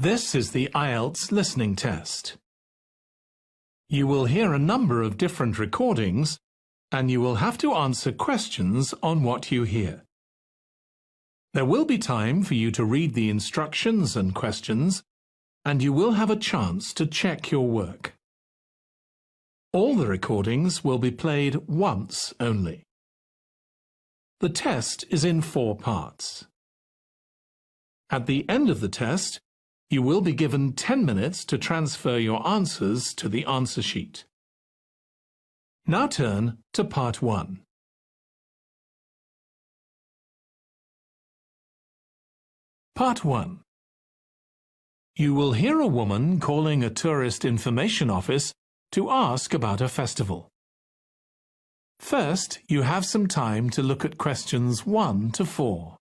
This is the Ielts listening test. You will hear a number of different recordings, and you will have to answer questions on what you hear. There will be time for you to read the instructions and questions, and you will have a chance to check your work. All the recordings will be played once only. The test is in 4 parts. At the end of the test, you will be given 10 minutes to transfer your answers to the answer sheet. Now turn to Part 1. Part 1. You will hear a woman calling a tourist information office to ask about a festival. First, you have some time to look at questions 1 to 4.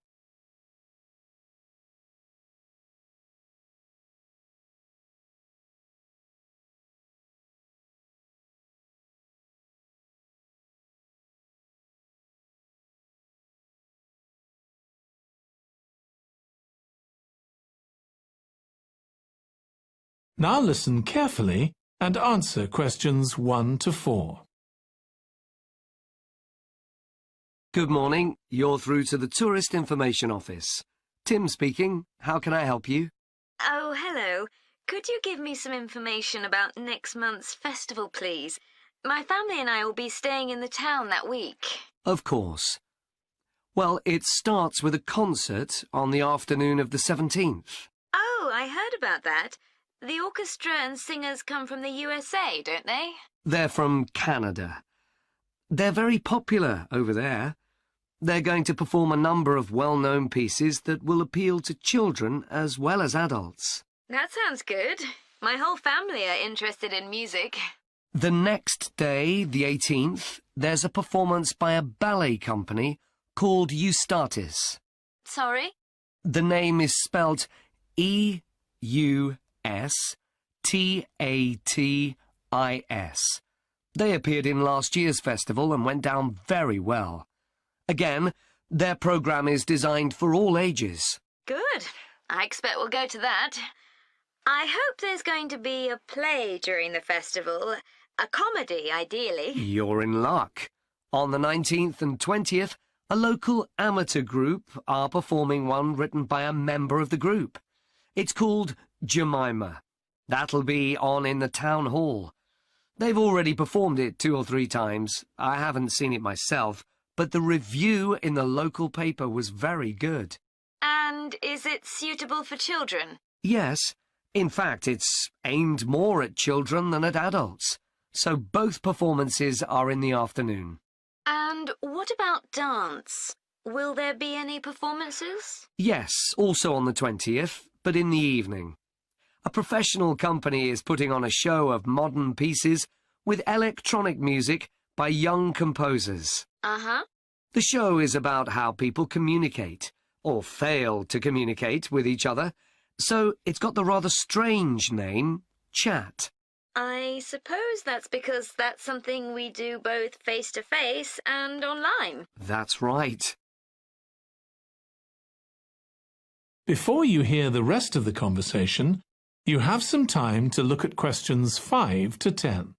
Now listen carefully and answer questions 1 to 4. Good morning. You're through to the Tourist Information Office. Tim speaking. How can I help you? Oh, hello. Could you give me some information about next month's festival, please? My family and I will be staying in the town that week. Of course. Well, it starts with a concert on the afternoon of the 17th. Oh, I heard about that. The orchestra and singers come from the USA, don't they? They're from Canada. They're very popular over there. They're going to perform a number of well-known pieces that will appeal to children as well as adults. That sounds good. My whole family are interested in music. The next day, the 18th, there's a performance by a ballet company called Eustatis. Sorry? The name is spelled Eustatis. They appeared in last year's festival and went down very well. Again, their programme is designed for all ages. Good. I expect we'll go to that. I hope there's going to be a play during the festival. A comedy, ideally. You're in luck. On the 19th and 20th, a local amateur group are performing one written by a member of the group. It's called Jemima. That'll be on in the town hall. They've already performed it 2 or 3 times. I haven't seen it myself, but the review in the local paper was very good. And is it suitable for children? Yes. In fact, it's aimed more at children than at adults. So both performances are in the afternoon. And what about dance? Will there be any performances? Yes, also on the 20th, but in the evening. A professional company is putting on a show of modern pieces with electronic music by young composers. Uh-huh. The show is about how people communicate, or fail to communicate with each other, so it's got the rather strange name, Chat. I suppose that's because that's something we do both face-to-face and online. That's right. Before you hear the rest of the conversation, you have some time to look at questions 5 to 10.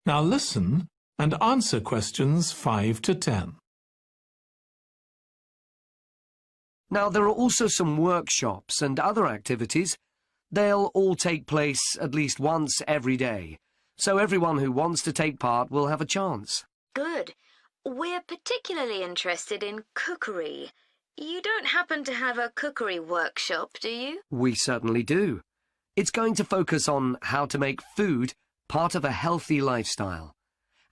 Now listen and answer questions 5 to 10. Now, there are also some workshops and other activities. They'll all take place at least once every day, so everyone who wants to take part will have a chance. Good. We're particularly interested in cookery. You don't happen to have a cookery workshop, do you? We certainly do. It's going to focus on how to make food part of a healthy lifestyle.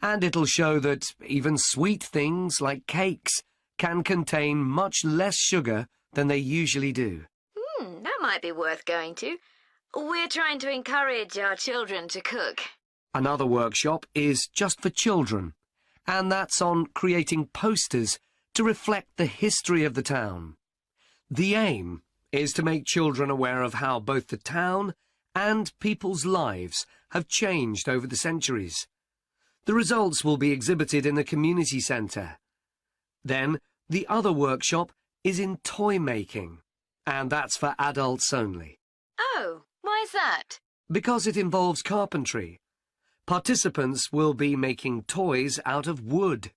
And it'll show that even sweet things like cakes can contain much less sugar than they usually do. That might be worth going to. We're trying to encourage our children to cook. Another workshop is just for children, and that's on creating posters to reflect the history of the town. The aim is to make children aware of how both the town and people's lives have changed over the centuries. The results will be exhibited in the community centre. Then, the other workshop is in toy making, and that's for adults only. Oh, why's that? Because it involves carpentry. Participants will be making toys out of wood,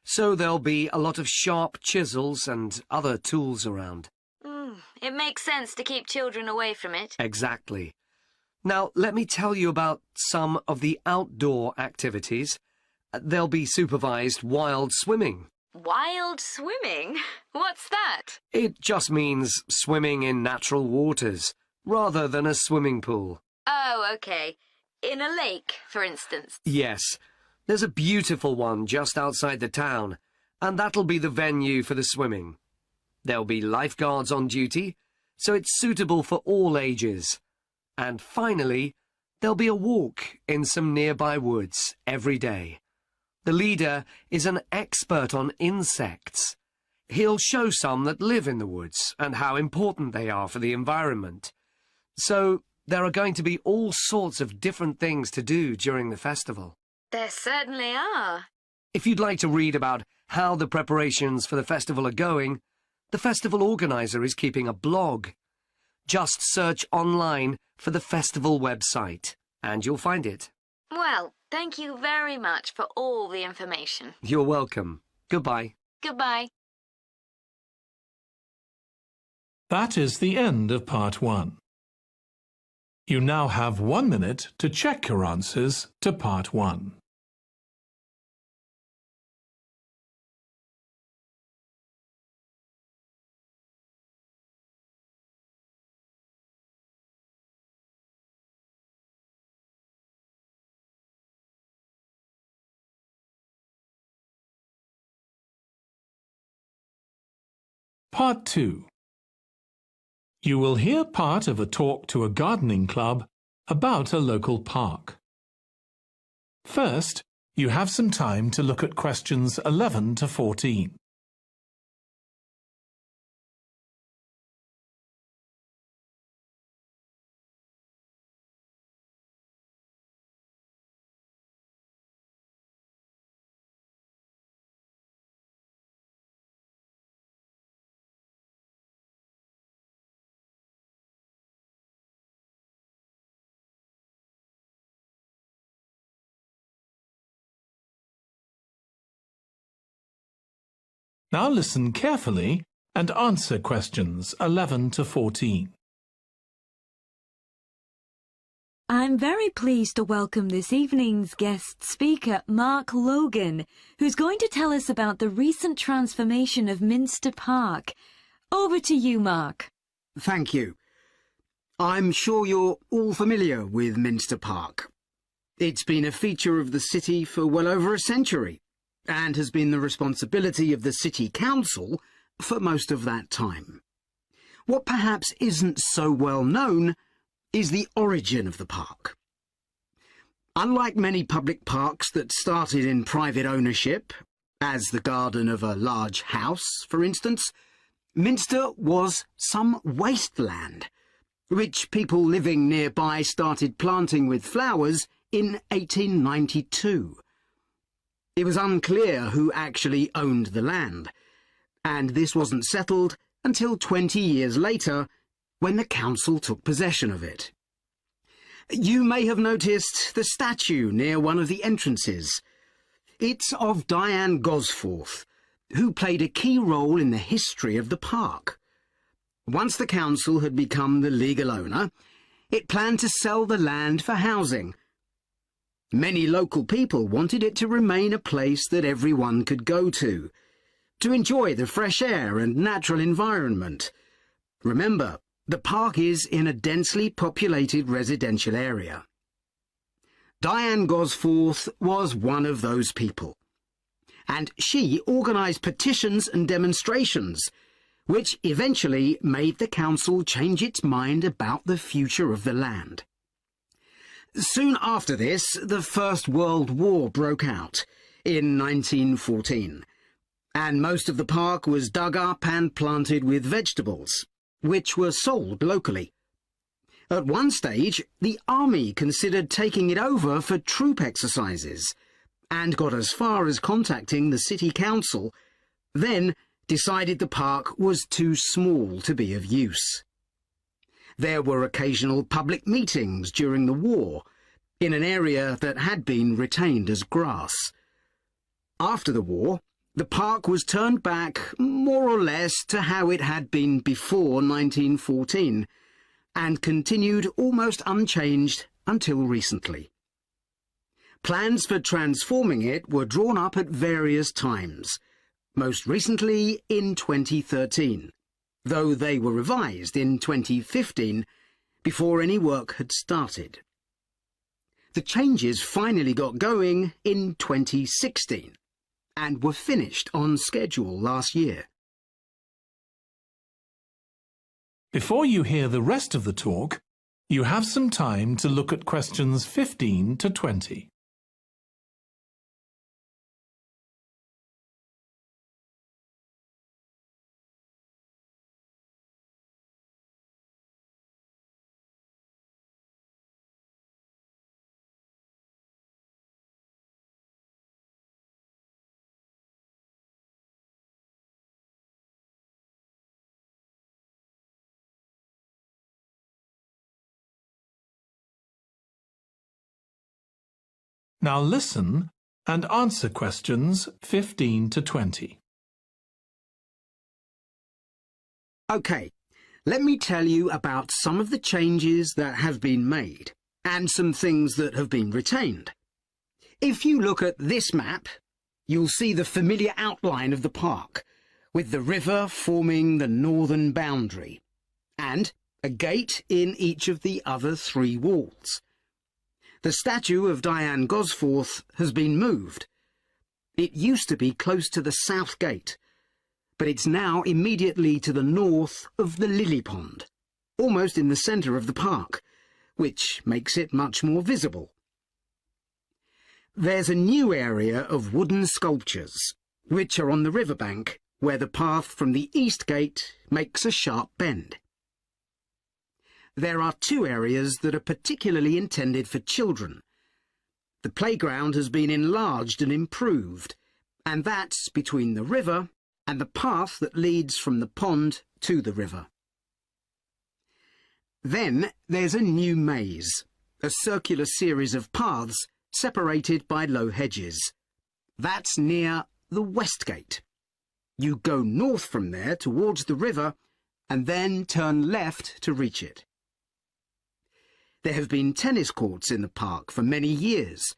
so there'll be a lot of sharp chisels and other tools around. It makes sense to keep children away from it. Exactly. Now, let me tell you about some of the outdoor activities. There'll be supervised wild swimming. Wild swimming? What's that? It just means swimming in natural waters, rather than a swimming pool. Oh, okay. In a lake, for instance. Yes. There's a beautiful one just outside the town, and that'll be the venue for the swimming. There'll be lifeguards on duty, so it's suitable for all ages. And finally, there'll be a walk in some nearby woods every day. The leader is an expert on insects. He'll show some that live in the woods and how important they are for the environment. So there are going to be all sorts of different things to do during the festival. There certainly are. If you'd like to read about how the preparations for the festival are going, the festival organizer is keeping a blog. Just search online for the festival website, and you'll find it. Well, thank you very much for all the information. You're welcome. Goodbye. Goodbye. That is the end of part 1. You now have 1 minute to check your answers to part 1. Part 2. You will hear part of a talk to a gardening club about a local park. First, you have some time to look at questions 11 to 14. Now listen carefully and answer questions 11 to 14. I'm very pleased to welcome this evening's guest speaker, Mark Logan, who's going to tell us about the recent transformation of Minster Park. Over to you, Mark. Thank you. I'm sure you're all familiar with Minster Park. It's been a feature of the city for well over a century, and has been the responsibility of the City Council for most of that time. What perhaps isn't so well known is the origin of the park. Unlike many public parks that started in private ownership, as the garden of a large house, for instance, Minster was some wasteland, which people living nearby started planting with flowers in 1892. It was unclear who actually owned the land, and this wasn't settled until 20 years later, when the council took possession of it. You may have noticed the statue near one of the entrances. It's of Diane Gosforth, who played a key role in the history of the park. Once the council had become the legal owner, it planned to sell the land for housing. Many local people wanted it to remain a place that everyone could go to enjoy the fresh air and natural environment. Remember, the park is in a densely populated residential area. Diane Gosforth was one of those people, and she organised petitions and demonstrations, which eventually made the council change its mind about the future of the land. Soon after this, the First World War broke out in 1914, and most of the park was dug up and planted with vegetables, which were sold locally. At one stage, the army considered taking it over for troop exercises, and got as far as contacting the city council, then decided the park was too small to be of use. There were occasional public meetings during the war, in an area that had been retained as grass. After the war, the park was turned back more or less to how it had been before 1914, and continued almost unchanged until recently. Plans for transforming it were drawn up at various times, most recently in 2013, though they were revised in 2015 before any work had started. The changes finally got going in 2016 and were finished on schedule last year. Before you hear the rest of the talk, you have some time to look at questions 15 to 20. Now listen and answer questions 15 to 20. OK, let me tell you about some of the changes that have been made and some things that have been retained. If you look at this map, you'll see the familiar outline of the park, with the river forming the northern boundary, and a gate in each of the other three walls. The statue of Diane Gosforth has been moved. It used to be close to the south gate, but it's now immediately to the north of the lily pond, almost in the centre of the park, which makes it much more visible. There's a new area of wooden sculptures, which are on the riverbank, where the path from the east gate makes a sharp bend. There are two areas that are particularly intended for children. The playground has been enlarged and improved, and that's between the river and the path that leads from the pond to the river. Then there's a new maze, a circular series of paths separated by low hedges. That's near the west gate. You go north from there towards the river and then turn left to reach it. There have been tennis courts in the park for many years,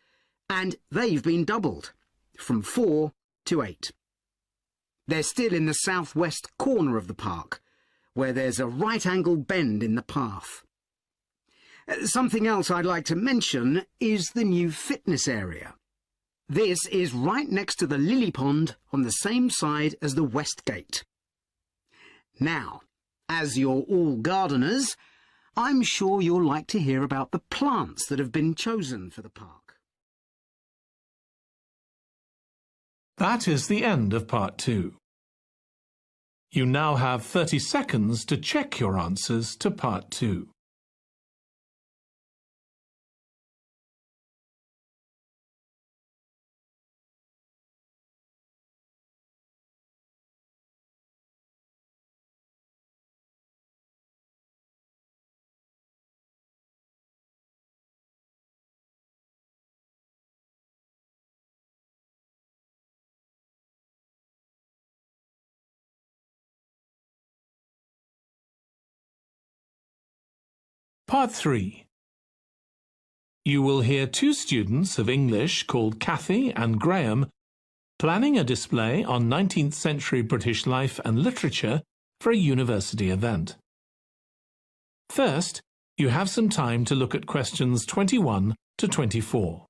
and they've been doubled, from 4 to 8. They're still in the southwest corner of the park, where there's a right-angle bend in the path. Something else I'd like to mention is the new fitness area. This is right next to the lily pond on the same side as the west gate. Now, as you're all gardeners, I'm sure you'll like to hear about the plants that have been chosen for the park. That is the end of part 2. You now have 30 seconds to check your answers to part 2. Part 3. You will hear two students of English called Kathy and Graham planning a display on 19th century British life and literature for a university event. First, you have some time to look at questions 21 to 24.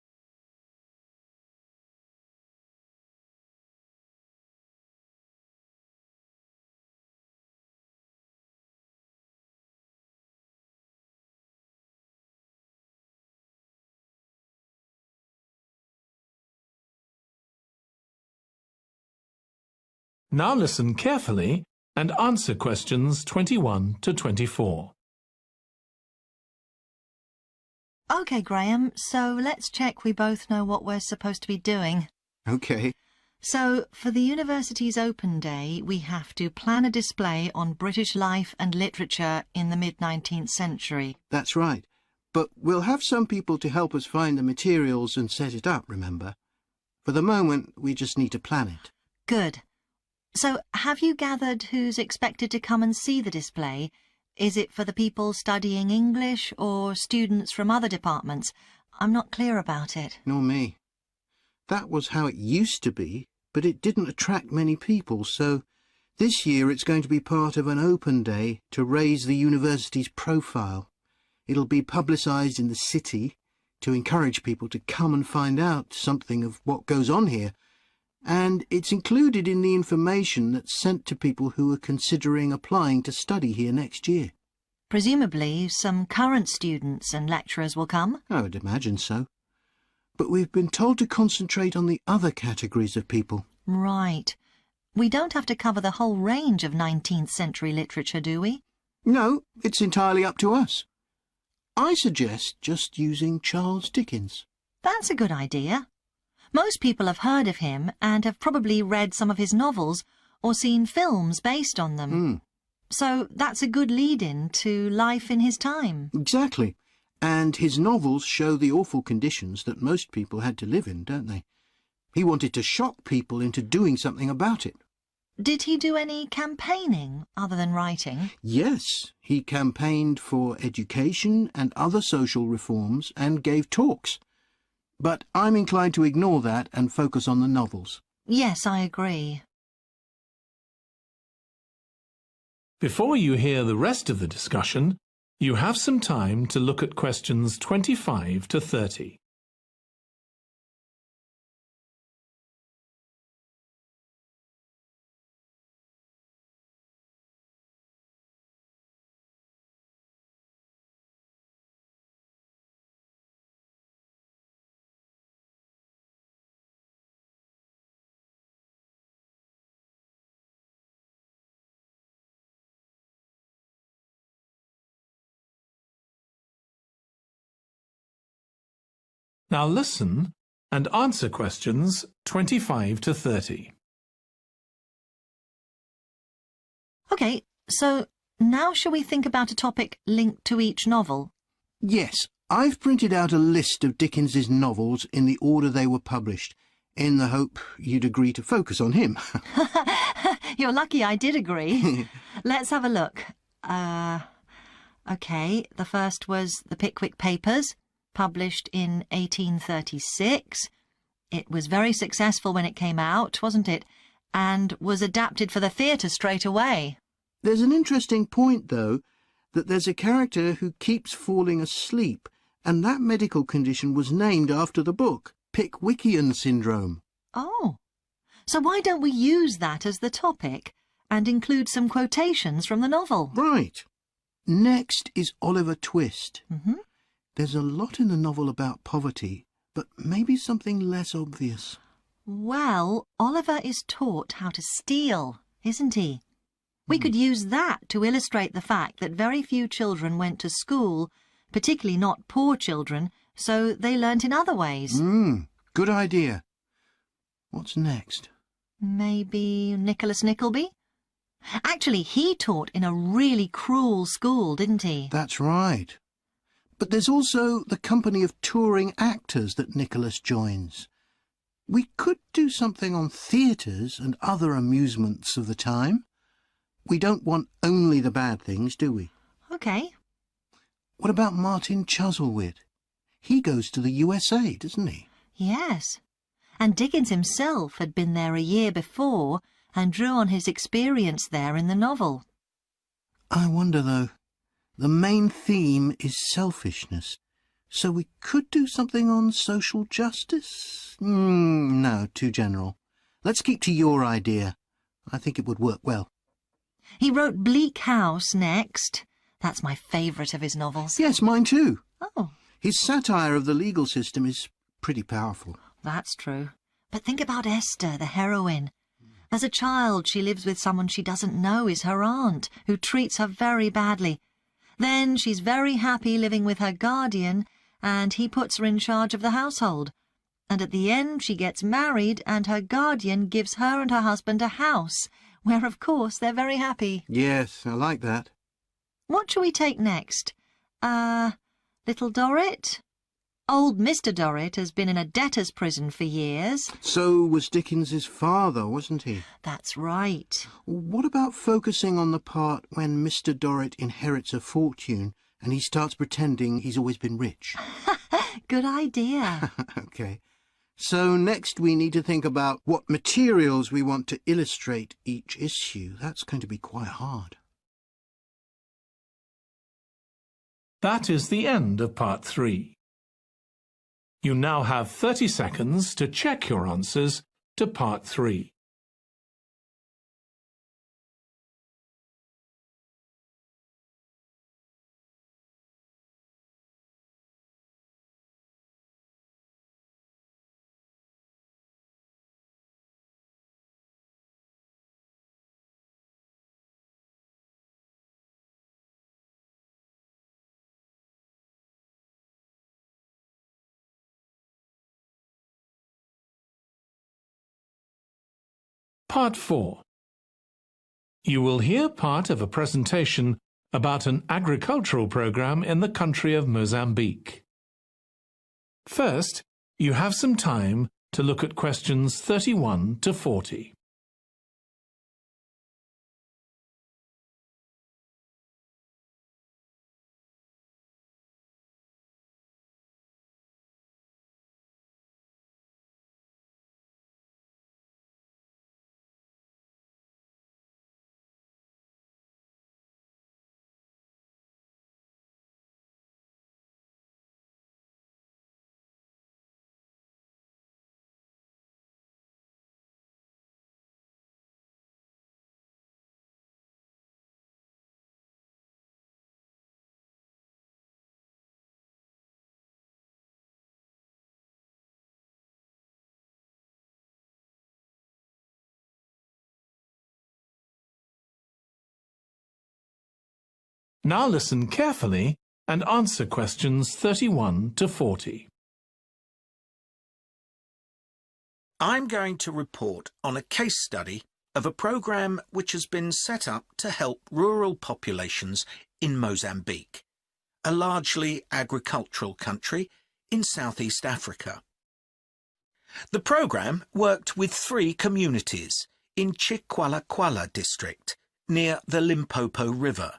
Now listen carefully and answer questions 21 to 24. OK, Graham, so let's check we both know what we're supposed to be doing. OK. So, for the university's open day, we have to plan a display on British life and literature in the mid-19th century. That's right. But we'll have some people to help us find the materials and set it up, remember? For the moment, we just need to plan it. Good. So, have you gathered who's expected to come and see the display? Is it for the people studying English or students from other departments? I'm not clear about it. Nor me. That was how it used to be, but it didn't attract many people, so this year it's going to be part of an open day to raise the university's profile. It'll be publicised in the city to encourage people to come and find out something of what goes on here, and it's included in the information that's sent to people who are considering applying to study here next year. Presumably some current students and lecturers will come? I would imagine so. But we've been told to concentrate on the other categories of people. Right. We don't have to cover the whole range of 19th century literature, do we? No, it's entirely up to us. I suggest just using Charles Dickens. That's a good idea. Most people have heard of him and have probably read some of his novels or seen films based on them. So that's a good lead-in to life in his time. Exactly. And his novels show the awful conditions that most people had to live in, don't they? He wanted to shock people into doing something about it. Did he do any campaigning other than writing? Yes, he campaigned for education and other social reforms and gave talks. But I'm inclined to ignore that and focus on the novels. Yes, I agree. Before you hear the rest of the discussion, you have some time to look at questions 25 to 30. Now listen and answer questions 25 to 30. OK, so now shall we think about a topic linked to each novel? Yes, I've printed out a list of Dickens's novels in the order they were published, in the hope you'd agree to focus on him. You're lucky I did agree. Let's have a look. OK, the first was The Pickwick Papers, published in 1836. It was very successful when it came out, wasn't it? And was adapted for the theatre straight away. There's an interesting point, though, that there's a character who keeps falling asleep, and that medical condition was named after the book, Pickwickian syndrome. Oh, so why don't we use that as the topic and include some quotations from the novel? Right. Next is Oliver Twist. Mm-hmm. There's a lot in the novel about poverty, but maybe something less obvious. Well, Oliver is taught how to steal, isn't he? We could use that to illustrate the fact that very few children went to school, particularly not poor children, so they learnt in other ways. Good idea. What's next? Maybe Nicholas Nickleby? Actually, he taught in a really cruel school, didn't he? That's right. But there's also the company of touring actors that Nicholas joins. We could do something on theatres and other amusements of the time. We don't want only the bad things, do we? OK. What about Martin Chuzzlewit? He goes to the USA, doesn't he? Yes. And Dickens himself had been there a year before and drew on his experience there in the novel. I wonder, though. The main theme is selfishness, so we could do something on social justice? No, too general. Let's keep to your idea. I think it would work well. He wrote Bleak House next. That's my favourite of his novels. Yes, mine too. Oh. His satire of the legal system is pretty powerful. That's true. But think about Esther, the heroine. As a child, she lives with someone she doesn't know is her aunt, who treats her very badly. Then she's very happy living with her guardian, and he puts her in charge of the household. And at the end, she gets married, and her guardian gives her and her husband a house, where, of course, they're very happy. Yes, I like that. What shall we take next? Little Dorrit? Old Mr. Dorrit has been in a debtor's prison for years. So was Dickens's father, wasn't he? That's right. What about focusing on the part when Mr. Dorrit inherits a fortune and he starts pretending he's always been rich? Good idea. OK. So next we need to think about what materials we want to illustrate each issue. That's going to be quite hard. That is the end of part 3. You now have 30 seconds to check your answers to part 3. Part 4. You will hear part of a presentation about an agricultural program in the country of Mozambique. First, you have some time to look at questions 31 to 40. Now listen carefully and answer questions 31 to 40. I'm going to report on a case study of a program which has been set up to help rural populations in Mozambique, a largely agricultural country in Southeast Africa. The program worked with 3 communities in Chikwalakwala district near the Limpopo River.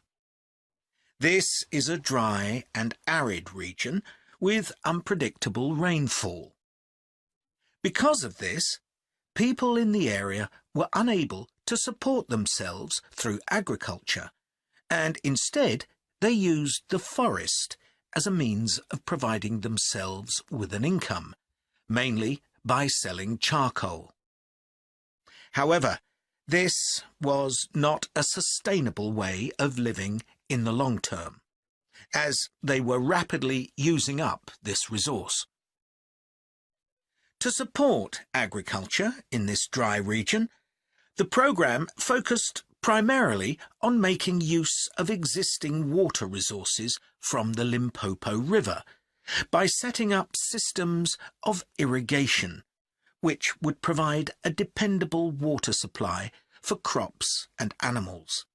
This is a dry and arid region with unpredictable rainfall. Because of this, people in the area were unable to support themselves through agriculture, and instead they used the forest as a means of providing themselves with an income, mainly by selling charcoal. However, this was not a sustainable way of living in the long term, as they were rapidly using up this resource. To support agriculture in this dry region, the program focused primarily on making use of existing water resources from the Limpopo River by setting up systems of irrigation, which would provide a dependable water supply for crops and animals.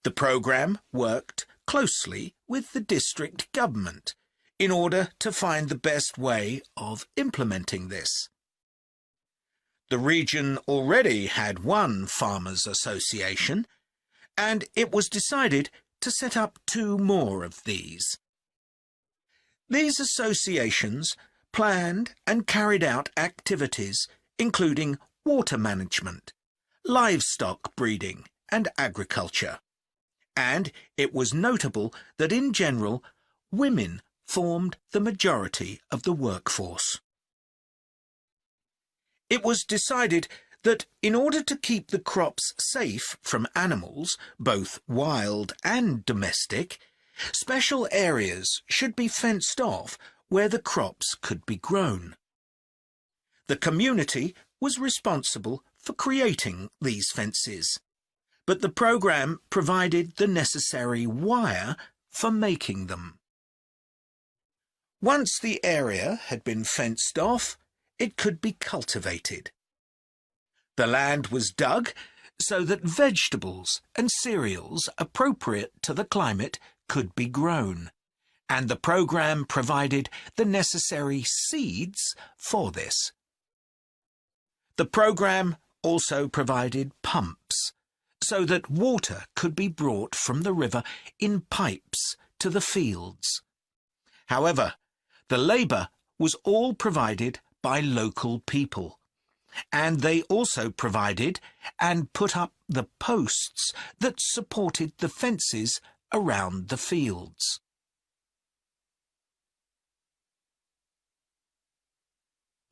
The program worked closely with the district government in order to find the best way of implementing this. The region already had one farmers' association, and it was decided to set up 2 more of these. These associations planned and carried out activities including water management, livestock breeding and agriculture. And it was notable that in general, women formed the majority of the workforce. It was decided that in order to keep the crops safe from animals, both wild and domestic, special areas should be fenced off where the crops could be grown. The community was responsible for creating these fences, but the programme provided the necessary wire for making them. Once the area had been fenced off, it could be cultivated. The land was dug so that vegetables and cereals appropriate to the climate could be grown, and the programme provided the necessary seeds for this. The programme also provided pumps so that water could be brought from the river in pipes to the fields. However, the labour was all provided by local people, and they also provided and put up the posts that supported the fences around the fields.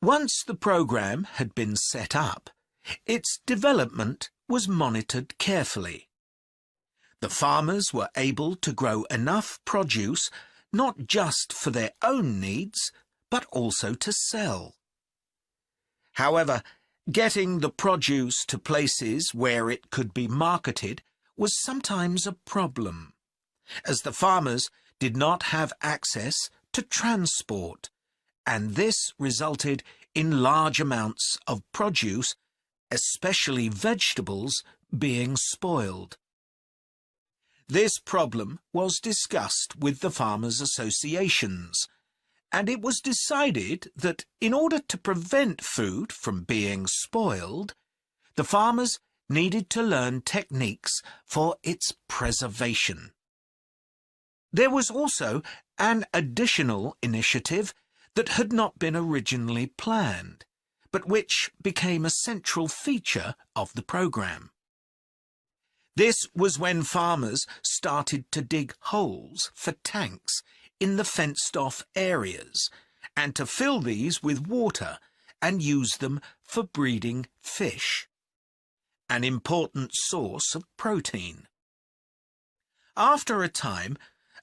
Once the programme had been set up, its development was monitored carefully. The farmers were able to grow enough produce not just for their own needs, but also to sell. However, getting the produce to places where it could be marketed was sometimes a problem, as the farmers did not have access to transport, and this resulted in large amounts of produce, especially vegetables, being spoiled. This problem was discussed with the farmers' associations, and it was decided that in order to prevent food from being spoiled, the farmers needed to learn techniques for its preservation. There was also an additional initiative that had not been originally planned, but which became a central feature of the programme. This was when farmers started to dig holes for tanks in the fenced-off areas, and to fill these with water and use them for breeding fish, an important source of protein. After a time,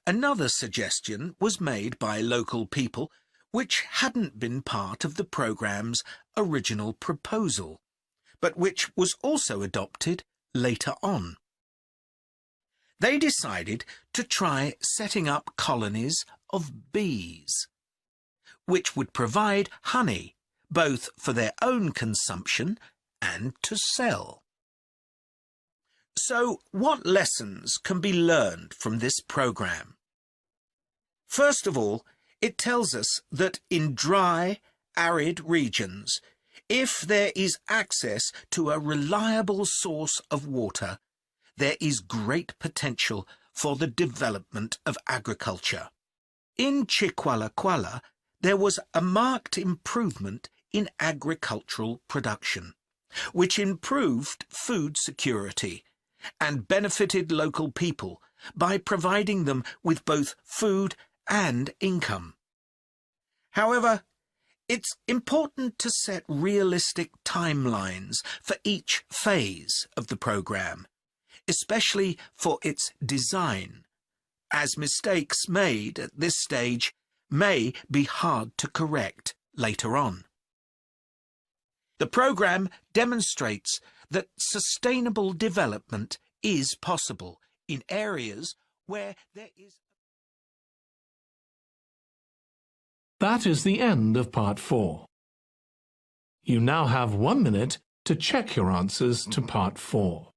another suggestion was made by local people which hadn't been part of the programme's original proposal, but which was also adopted later on. They decided to try setting up colonies of bees, which would provide honey both for their own consumption and to sell. So, what lessons can be learned from this programme? First of all, it tells us that in dry, arid regions, if there is access to a reliable source of water, there is great potential for the development of agriculture. In Chiqualaquala, there was a marked improvement in agricultural production, which improved food security and benefited local people by providing them with both food and income. However, it's important to set realistic timelines for each phase of the programme, especially for its design, as mistakes made at this stage may be hard to correct later on. The programme demonstrates that sustainable development is possible in areas where there is... That is the end of Part 4. You now have 1 minute to check your answers to Part 4.